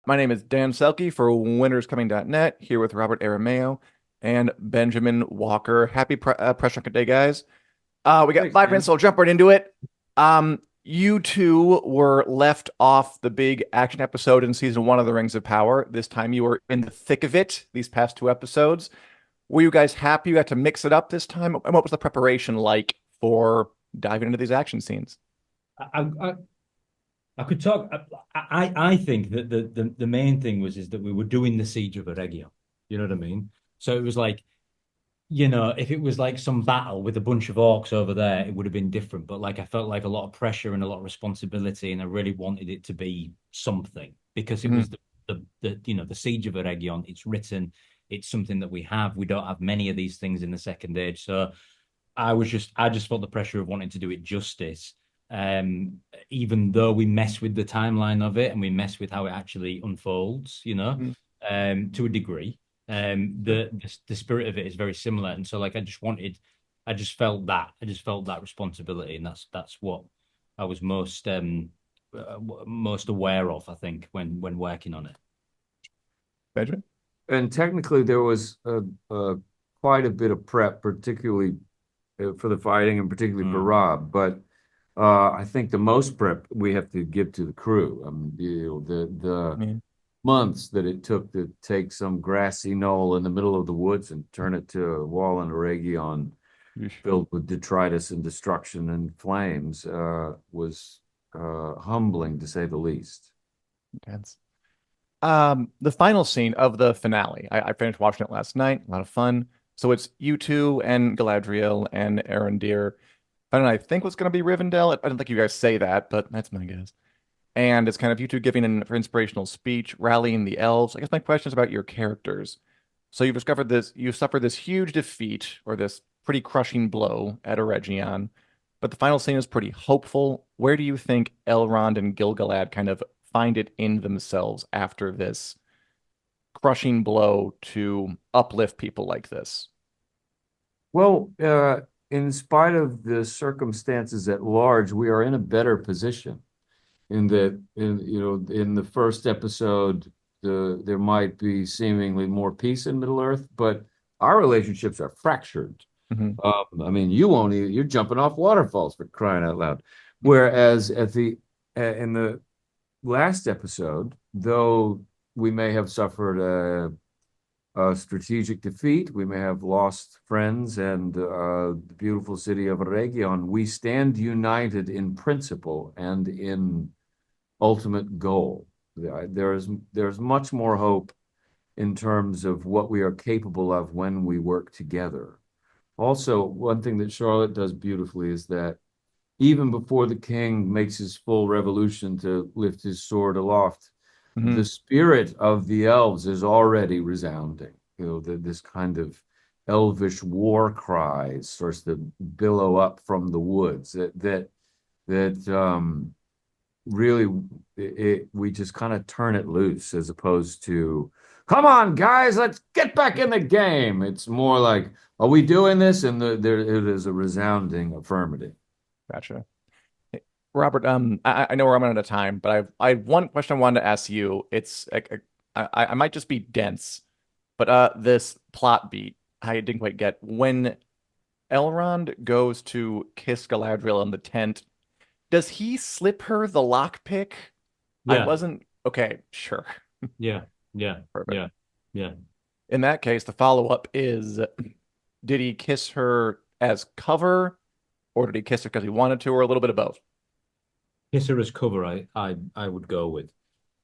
My name is Dan Selke for winnerscoming.net, here with Robert Aramayo and Benjamin Walker. Happy Press Junket Day, guys. We got Thanks, 5 minutes, Dan. so I'll jump right into it. You two were left off the big action episode in season 1 of The Rings of Power. This time you were in the thick of it, these past 2 episodes. Were you guys happy you got to mix it up this time? And what was the preparation like for diving into these action scenes? I, I, I could talk. I think that the main thing was is that we were doing the siege of Eregion. You know what I mean? So it was like, if it was like some battle with a bunch of orcs over there, it would have been different. But like I felt like a lot of pressure and a lot of responsibility, and I really wanted it to be something because it was Mhm. the siege of Eregion. It's written. It's something that we have. We don't have many of these things in the Second Age, so I just felt the pressure of wanting to do it justice. Um, Even though we mess with the timeline of it and we mess with how it actually unfolds, Mhm. to a degree. The spirit of it is very similar, and so like I just felt that responsibility, and that's what I was most aware of, I think, when working on it. Benjamin? And technically, there was quite a bit of prep, particularly for the fighting and particularly for Mm. Rob. But I think the most prep we have to give to the crew. I mean, the Yeah. months that it took to take some grassy knoll in the middle of the woods and turn it to a wall in Aragon filled with detritus and destruction and flames was humbling, to say the least. Intense. The final scene of the finale. I finished watching it last night. A lot of fun. So it's you two and Galadriel and Arondir. I think what's going to be Rivendell. I don't think you guys say that, but that's my guess. And it's kind of you two giving an inspirational speech, rallying the elves. I guess my question is about your characters. So you've suffered this huge defeat or this pretty crushing blow at Eregion, but the final scene is pretty hopeful. Where do you think Elrond and Gil-galad kind of find it in themselves after this crushing blow to uplift people like this? Well, in spite of the circumstances at large, we are in a better position in that, in the first episode, there might be seemingly more peace in Middle Earth, but our relationships are fractured. Hmm. I mean, you're jumping off waterfalls for crying out loud. Whereas in the last episode, though we may have suffered a strategic defeat. We may have lost friends and the beautiful city of Region. We stand united in principle and in ultimate goal. There's much more hope in terms of what we are capable of when we work together. Also, one thing that Charlotte does beautifully is that even before the king makes his full revolution to lift his sword aloft, Hmm. the spirit of the elves is already resounding. This kind of elvish war cry starts to billow up from the woods. That really we just kind of turn it loose as opposed to, come on, guys, let's get back in the game. It's more like, are we doing this? And there it is a resounding affirmative. Gotcha. Hey, Robert, I know we're running out of time, but I have one question I wanted to ask you. I might just be dense, but this plot beat I didn't quite get when Elrond goes to kiss Galadriel in the tent. Does he slip her the lockpick? I Yeah, wasn't okay. Sure, yeah, yeah, perfect. yeah, yeah. In that case, the follow-up is, did he kiss her as cover, or did he kiss her because he wanted to, or a little bit of both? Kisser as cover, I would go with.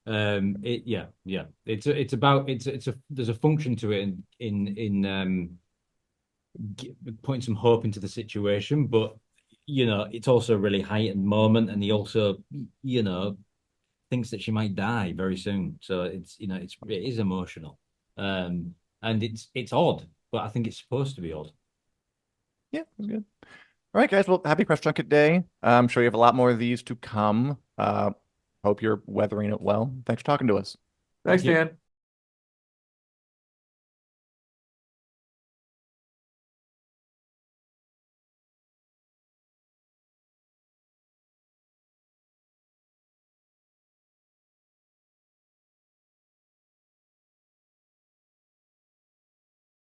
Yeah, yeah. It's about it's a there's a function to it in putting some hope into the situation, but it's also a really heightened moment, and he also you know thinks that she might die very soon. So it is emotional, and it's odd, but I think it's supposed to be odd. Yeah, that's good. All right, guys. Well, happy Press Junket Day. I'm sure you have a lot more of these to come. Hope you're weathering it well. Thanks for talking to us. Thanks, Thank you. Dan.